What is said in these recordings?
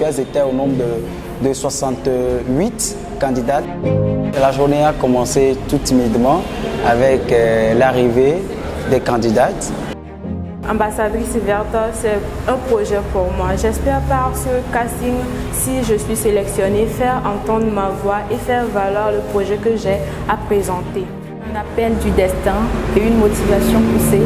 qu'elles étaient au nombre de 68 candidates. La journée a commencé tout timidement avec l'arrivée des candidates. Ambassadrice verte, c'est un projet pour moi. J'espère par ce casting, si je suis sélectionnée, faire entendre ma voix et faire valoir le projet que j'ai à présenter. Un appel du destin et une motivation poussée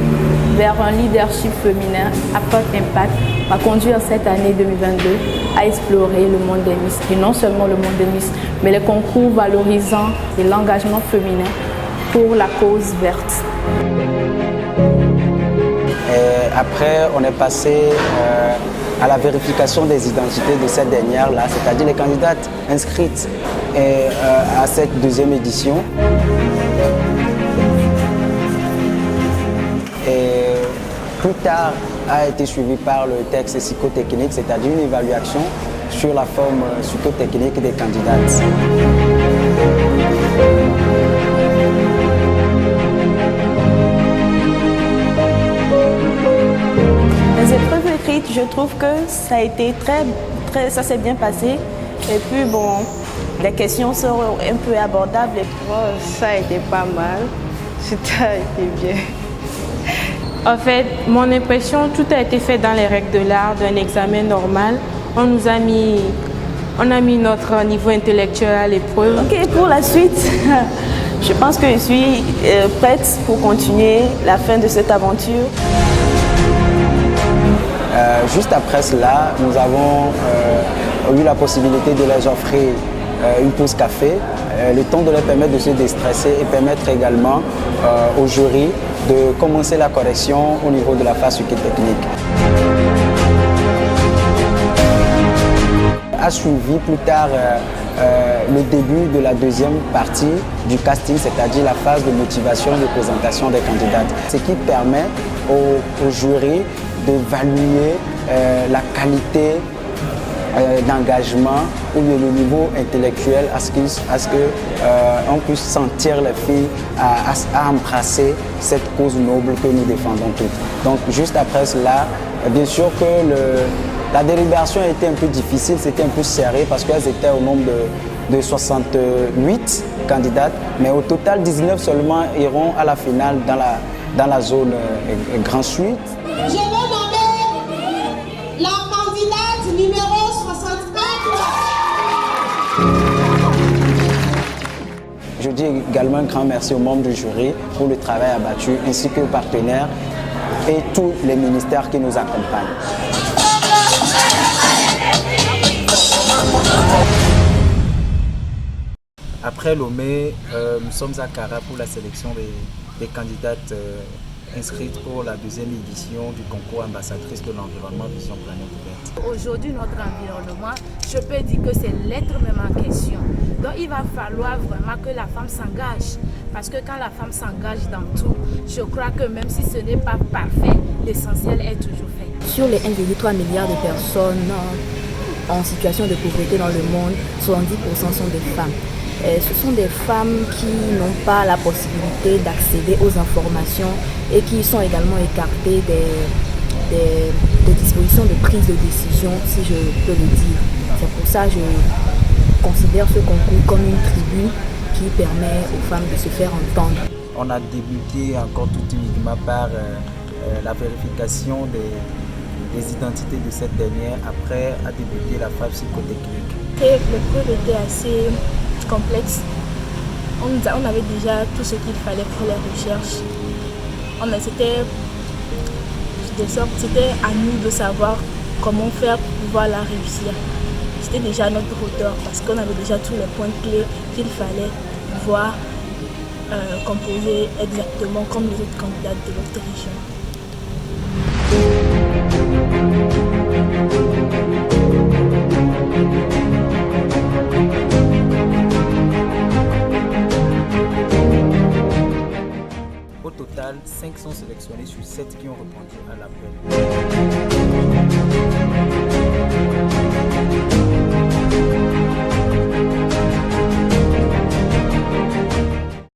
vers un leadership féminin à fort impact m'a conduit en cette année 2022 à explorer le monde des Miss. Et non seulement le monde des Miss, mais les concours valorisant l'engagement féminin pour la cause verte. Et après, on est passé à la vérification des identités de cette dernière-là, c'est-à-dire les candidates inscrites à cette deuxième édition. Et plus tard a été suivi par le texte psychotechnique, c'est-à-dire une évaluation sur la forme psychotechnique des candidates. Les épreuves écrites, je trouve que ça a été ça s'est bien passé. Et puis bon, les questions sont un peu abordables. Ça a été pas mal, ça a été bien. En fait, mon impression, tout a été fait dans les règles de l'art d'un examen normal. On a mis notre niveau intellectuel à l'épreuve. Ok, pour la suite, je pense que je suis prête pour continuer la fin de cette aventure. Juste après cela, nous avons eu la possibilité de les offrir une pause café, le temps de leur permettre de se déstresser et permettre également au jury de commencer la correction au niveau de la phase psychotechnique. A suivi plus tard le début de la deuxième partie du casting, c'est-à-dire la phase de motivation et de présentation des candidates, ce qui permet au jury d'évaluer la qualité d'engagement ou le niveau intellectuel à ce qu'on puisse sentir les filles à embrasser cette cause noble que nous défendons toutes. Donc juste après cela, bien sûr que la délibération a été un peu difficile, c'était un peu serré parce qu'elles étaient au nombre de 68 candidates, mais au total 19 seulement iront à la finale dans la zone Grand Suite. Je vais nommer la candidate numéro 64. Je dis également un grand merci aux membres du jury pour le travail abattu, ainsi qu'aux partenaires et tous les ministères qui nous accompagnent. Après Lomé, nous sommes à Kara pour la sélection des candidates inscrites pour la deuxième édition du concours ambassadrice de l'environnement Vision Planète Verte. Aujourd'hui, notre environnement, je peux dire que c'est l'être même en question. Donc il va falloir vraiment que la femme s'engage. Parce que quand la femme s'engage dans tout, je crois que même si ce n'est pas parfait, l'essentiel est toujours fait. Sur les 1,3 milliard de personnes en situation de pauvreté dans le monde, 70% sont des femmes. Ce sont des femmes qui n'ont pas la possibilité d'accéder aux informations et qui sont également écartées des dispositions de prise de décision, si je peux le dire. C'est pour ça que je considère ce concours comme une tribune qui permet aux femmes de se faire entendre. On a débuté encore tout timidement par la vérification des identités de cette dernière. Après a débuté la phase psychotechnique. L'épreuve était assez complexe. On avait déjà tout ce qu'il fallait pour les recherches. C'était à nous de savoir comment faire pour pouvoir la réussir. C'était déjà notre hauteur parce qu'on avait déjà tous les points clés qu'il fallait pouvoir composer exactement comme les autres candidates de notre région. Au total, 5 sont sélectionnés sur 7 qui ont répondu à l'appel.